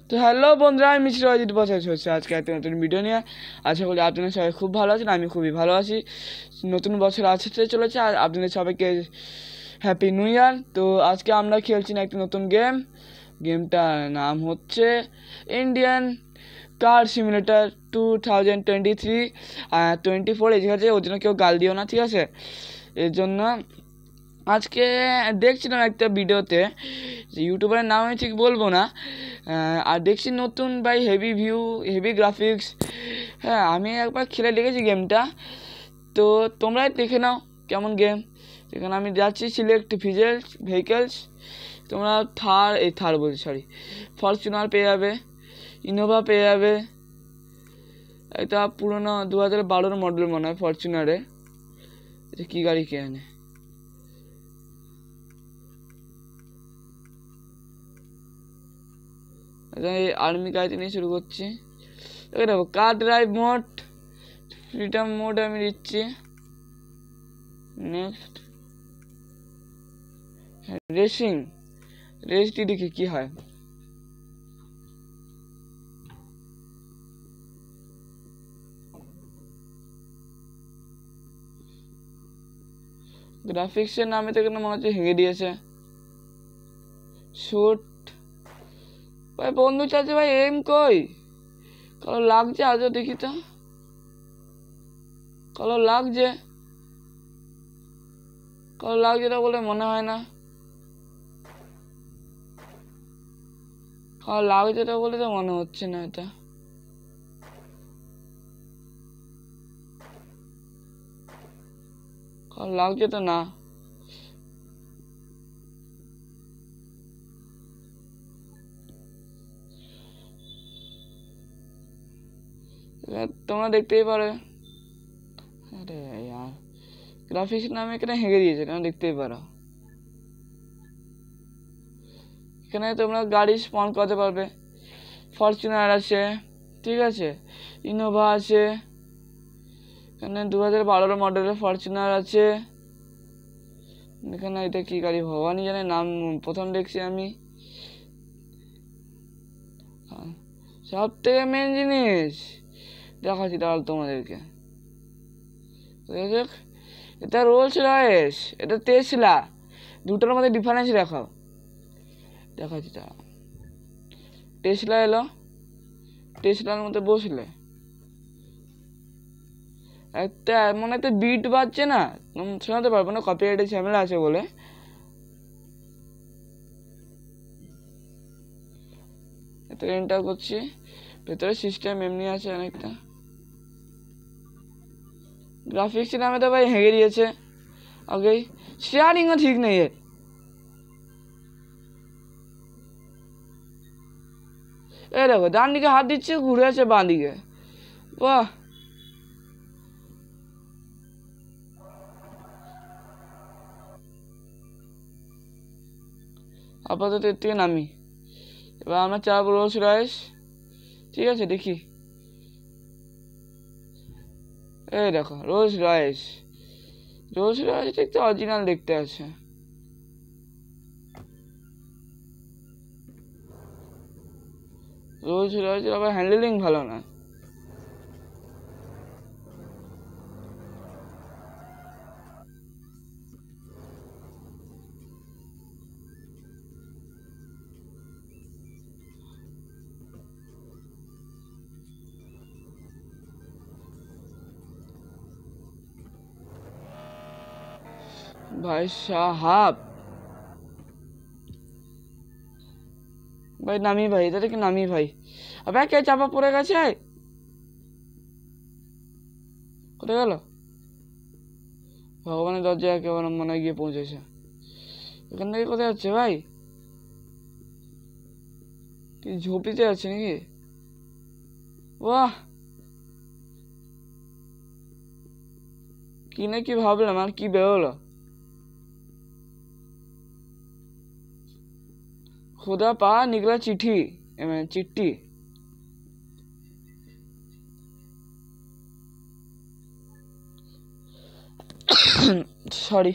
তো হ্যালো বন্ধুরা, আমি মিস্টার অজিত বসাইছি হচ্ছে আজকে একটা নতুন ভিডিও নিয়ে। আশা করি আপনারা সবাই খুব ভালো আছেন, আমি খুবই ভালো আছি। নতুন বছর আসতে চলেছে আর আপনাদের সবাইকে হ্যাপি নিউ ইয়ার। তো আজকে আমরা খেলছি না একটি নতুন গেমটার নাম হচ্ছে ইন্ডিয়ান কার সিমুলেটার 2023 24 এই ঠিক আছে। ওর জন্য কেউ গাল দিও না, ঠিক আছে? এর জন্য আজকে দেখছিলাম একটা ভিডিওতে, ইউটিউবারের নাম আমি ঠিক বলবো না, আর দেখছি নতুন বাই হেভি ভিউ, হেভি গ্রাফিক্স। হ্যাঁ, আমি একবার খেলে দেখেছি গেমটা, তো তোমরাই দেখে নাও কেমন গেম। এখানে আমি যাচ্ছি সিলেক্ট ভেহিকেলস। তোমরা থার বলছি, সরি, ফরচুনার পেয়ে যাবে, ইনোভা পেয়ে যাবে। এটা পুরোনো 2012 মডেল মনে হয় ফরচুনারে। এটা কী গাড়ি কে আনে? এই আর্মি গাড়িতে নিয়ে শুরু করছি। দেখো, car drive mode, freedom mode আমি দিচ্ছি। নেক্সট রেসটি দেখি কি হয়। গ্রাফিক্সের নামে তো এখানে মনে হচ্ছে হেগে দিয়েছে। শুট ভাই, বন্ধু চাচ্ছে ভাই, এম কই? কালো লাগছে, আজও দেখি তো, কালো লাগছে না বলে মনে হয় না। কালো লাগছে না বলে তো মনে হচ্ছে না। এটা কালো লাগছে তো না। তোমরা দেখতেই পারো। আরে यार, গ্রাফিক্স নামে এখানে হেগে দিয়েছে, তোমরা দেখতেই পারো। এখানে তোমরা গাড়ি স্পন করতে পারবে। ফরচুনার আছে, ঠিক আছে, ইনোভা আছে, এখানে 2012 মডেলের ফরচুনার আছে। এখানে এটা কি গাড়ি ভগবানই জানে, নাম প্রথম দেখছি আমি। সব থেকে মেন জিনিস দেখাচ্ছি তাহলে তোমাদেরকে। এটা রোলস রয়েস, এটা টেসলা, দুটোর মধ্যে ডিফারেন্স দেখাও। দেখাচ্ছি তারা। টেসলা এলো, টেসলার মধ্যে বসলে একটা এমন একটা বিট বাজছে না, শোনাতে পারবো না, কপিরাইটের ঝামেলা আছে বলে। এটা এন্টার করছি, ভেতরে সিস্টেম এমনি আছে অনেকটা। গ্রাফিক্সের নামে তো ভাই হেগে দিয়েছে আগেই। শেয়ারিংও ঠিক নেই এর। এই দেখো, ডান দিকে হাত দিচ্ছে, ঘুরে আছে বাঁ দিকে। বাহ, আপাতত এর থেকে নামি। এবার আমরা চালাবো রোলস রয়েস, ঠিক আছে? দেখি, এই দেখো রোলস রয়েস দেখতে অরিজিনাল দেখতে আছে। রোলস রয়েসের আবার হ্যান্ডেলিং ভালো না। ভাই সাহাব, ভাই নামি ভাই, এটা থেকে নামি ভাই। আবে কে চাপা পড়ে গেছে? কোথায় গেল? ভগবানের দরজায় একেবারে মনে গিয়ে পৌঁছেছে। এখান থেকে কোথায় যাচ্ছে ভাই? কি ঝোপড়িতে যাচ্ছে নাকি? বাহ, কি না কি ভাবলাম আর কি বেরোলো। खुदा पा निकला चिट्ठी, चिट्ठी। সরি,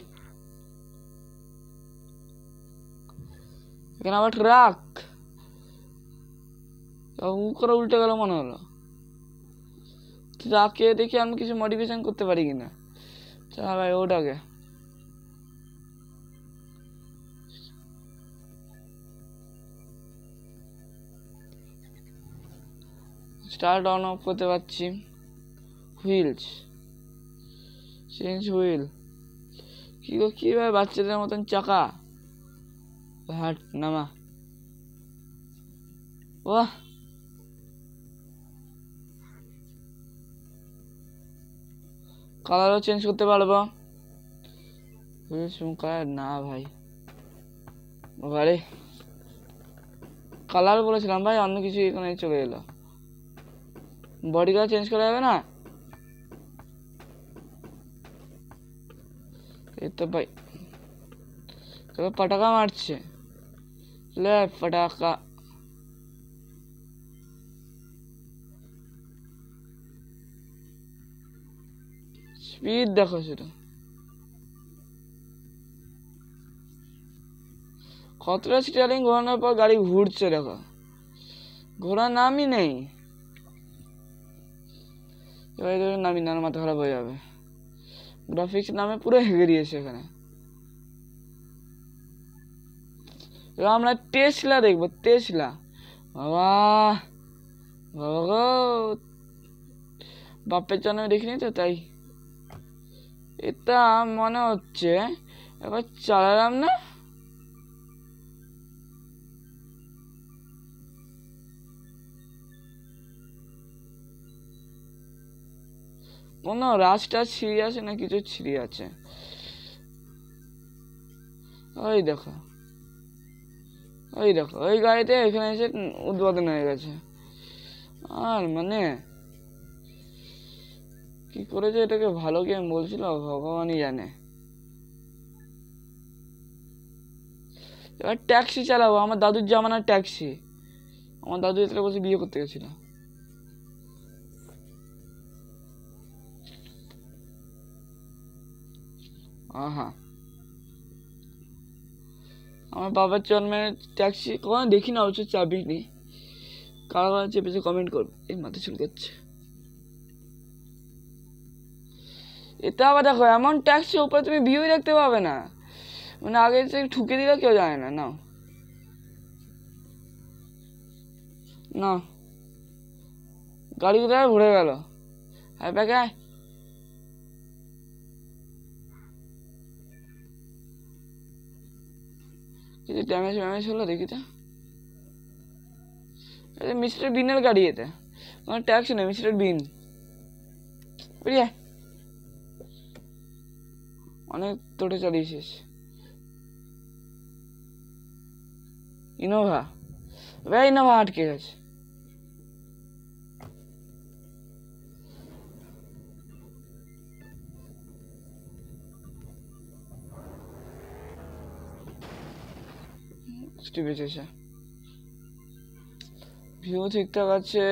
এখানে আবার ট্রাক। উ করে উল্টে গেল মনে হলো। তাকে দেখি আমি কিছু মডিফিকেশন করতে পারি কিনা। চল ভাই ওটাকে স্টার্ট অন অফ করতে পারছি। হুইলস চেঞ্জ হুইল কি গো, কি ভাই বাচ্চাদের মতন চাকা। হাট নামা। বাহ, কালারও চেঞ্জ করতে পারবো। কালার না ভাই, বাবারে কালার বলেছিলাম ভাই, অন্য কিছু এখানে চলে এলো। বডি কালার চেঞ্জ করা যাবে না? এই তো ভাই পটাকা মারছে। ले पटाखा। স্পিড দেখো সেটা কতটা স্টিয়ারিং ঘোরানোর পর গাড়ি ঘুরছে দেখো, ঘোরার নামই নেই। এবার নামি না, মাথা খারাপ হয়ে যাবে। গ্রাফিক্স নামে পুরো হেগে দিয়েছে এখানে। এবার আমরা টেসলা দেখবো, টেসলা। বাবা বাবা গো, বাপের জন্মে দেখিনি তো তাই এটা মনে হচ্ছে। এবার চালালাম না, কোনো রাস্তা ছিঁড়ে আছে না কিছু ছিঁড়ে আছে। ওই দেখো ওই দেখো ওই গাড়িতে এখানে এসে উদ্বোধন হয়ে গেছে। আর মানে কি করেছে এটাকে, ভালো গেম বলছিল ভগবানই জানে। এবার ট্যাক্সি চালাবো, আমার দাদুর জামানার ট্যাক্সি। আমার দাদু এতে বসে বিয়ে করতে গেছিল। আহা, আমার বাবার জন্মের ট্যাক্সি কখনো দেখি না, অবশ্য চাবি নেই। কারা কারা চেপেছে কমেন্ট করবে। এই মাথা চুলকাচ্ছে। এটা আবার দেখো, এমন ট্যাক্সি উপরে তুমি ভিউই দেখতে পাবে না, মানে আগে থেকে ঠুকে দিলে কেউ জানে না। না না, গাড়ি কোথায় ঘুরে গেল। হ্যাঁ ব্যাগে কিছু ড্যামেজ ম্যামেজ হলো দেখি তো। মিস্টার বিনের গাড়ি, এতে কোনো ট্যাক্সি নেই। মিস্টার বিন বুঝিয়ে অনেক তোটে চালিয়েছিস। ইনোভা, ভাই ইনোভা আটকে গেছে। বেঁচেছে, ভিউ ঠিকঠাক আছে।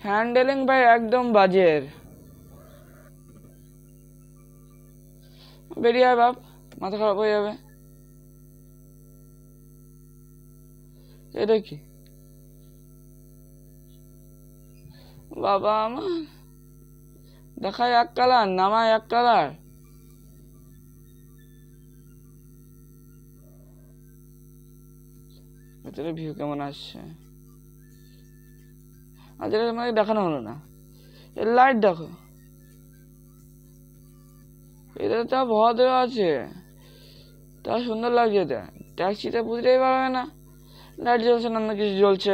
হ্যান্ডেলিং ভাই একদম বাজের। বেরিয়ে আয় বাপ, মাথা খারাপ হয়ে যাবে। এটা কি বাবা, আমার দেখায় এক কালার, নামায় এক কালার। ভেতরে ভিউ কেমন আসছে আজ আমাকে দেখানো হলো না। এর লাইট দেখো, এটা তা ভদ্র আছে, তা সুন্দর লাগছে। এটা ট্যাক্সিতে বুঝতেই পারবে না লাইট জ্বলছে না, অন্য কিছু জ্বলছে।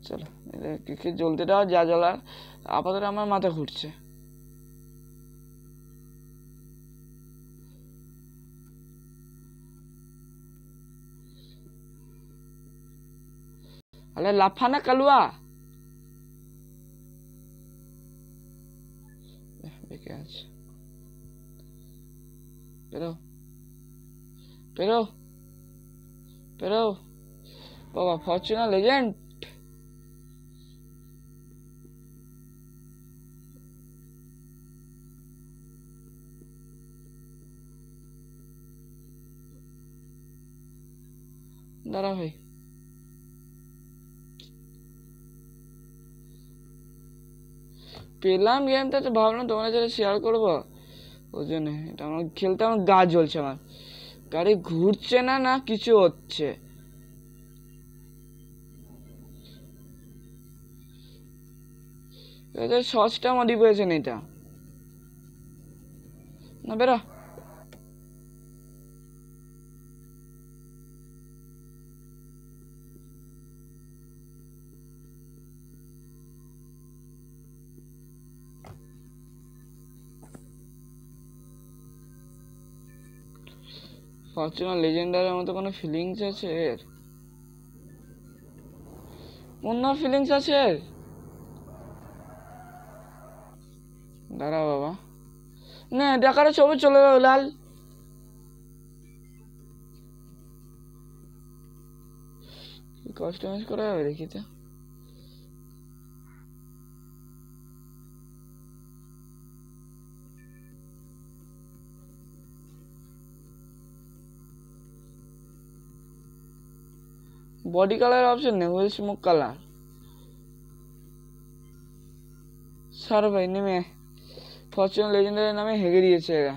চলো কি জ্বলতে দাও, যা জ্বলার। আপাতত আমার মাথা ঘুরছে। আরে লাফা না কালুয়া, বেঁকে আছে। বেরো বেরো বেরো, বাবা ফরচুনার লেজেন্ড। দাঁড়া ভাই, পেলাম গেমটা তো ভাবলাম তোমার সাথে শেয়ার করবো, ওই জন্য এটা আমার খেলতে আমার গা জ্বলছে। আমার গাড়ি ঘুরছে না, না কিছু হচ্ছে। সসটা মডি পেয়েছেন এটা না, বেরা ফরচুনার লেজেন্ডারের মতো কোনো ফিলিংস আছে এর? অন্য ফিলিংস আছে এর? দাঁড়া বাবা, না দেখার ছবি চলে গেল লাল। কাস্টমাইজ করা যাবে দেখি তো। বডি কালার অপশন নেই, ওই স্মোক কালার। স্যার ভাই নেমে ফরচুনার লেজেন্ডারের নামে হেগে দিয়েছে এরা।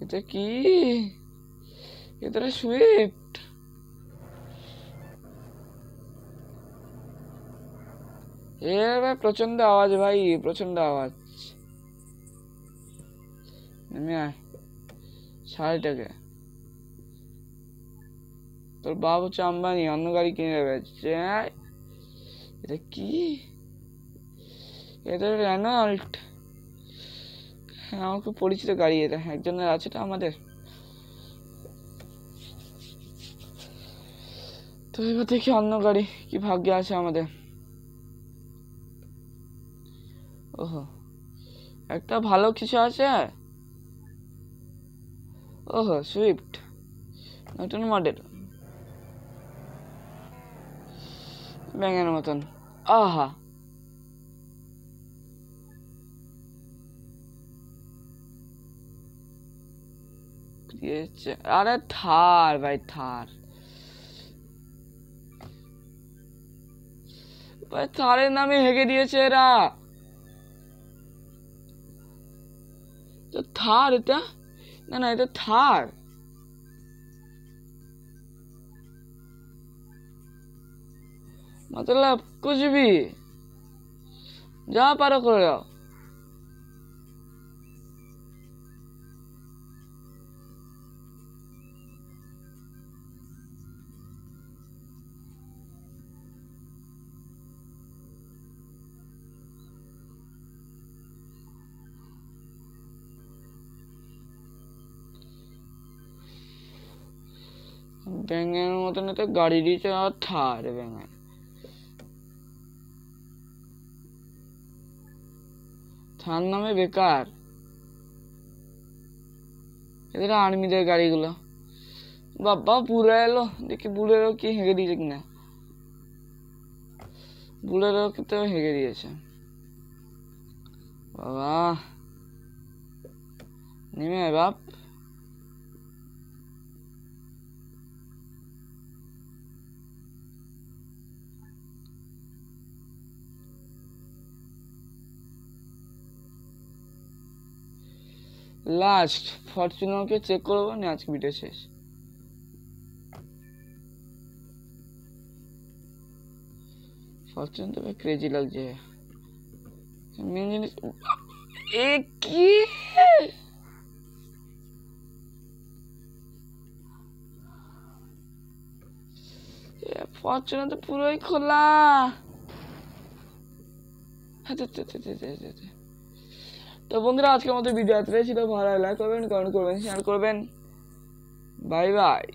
এটা কি? এটা সুইফট। এ ভাই প্রচন্ড আওয়াজ, ভাই প্রচন্ড আওয়াজ। নেমে আয় শাড়িটাকে। তোর বাপ হচ্ছে আম্বানি, অন্য গাড়ি কিনে নেবে। এটা কি? এটা রেনল্ট। হ্যাঁ আমার খুব পরিচিত গাড়ি, এটা একজনের আছে তো আমাদের। তো এবার দেখি অন্য গাড়ি কি ভাগ্যে আছে আমাদের। ওহো, একটা ভালো কিছু আছে। ওহো সুইফট নতুন মডেল, ব্যাঙের মতন। আহা, আরে থার ভাই, থার ভাই, থারের নামে হেগে দিয়েছে এরা। থার এটা না, না এটা থার। मतलब कुछ भी যা পারো করে যাও। ব্যাঙের মতন তো গাড়ি দিয়েছে, আর থার ব্যাঙের। থার নামে বেকার এদের আর্মিদের গাড়িগুলো। বাবা বুড়া এলো, দেখি বুড়েরও কি হেগে দিয়েছে কিনা। বুড়েরও তো হেগে দিয়েছে বাবা। নেমে আয় বাপ। লাস্ট ফরচুনারকে চেক করবো না, আজকে ভিডিও শেষ। ফরচুন তো ক্রেজি লাগছে। মেন জিনিস এ কি, ফরচুনার তো পুরোই খোলা। তো বন্ধুরা আজকের মতো ভিডিও এতটাই ছিল। ভালো লাইক করবেন, কমেন্ট করবেন, শেয়ার করবেন। Bye bye.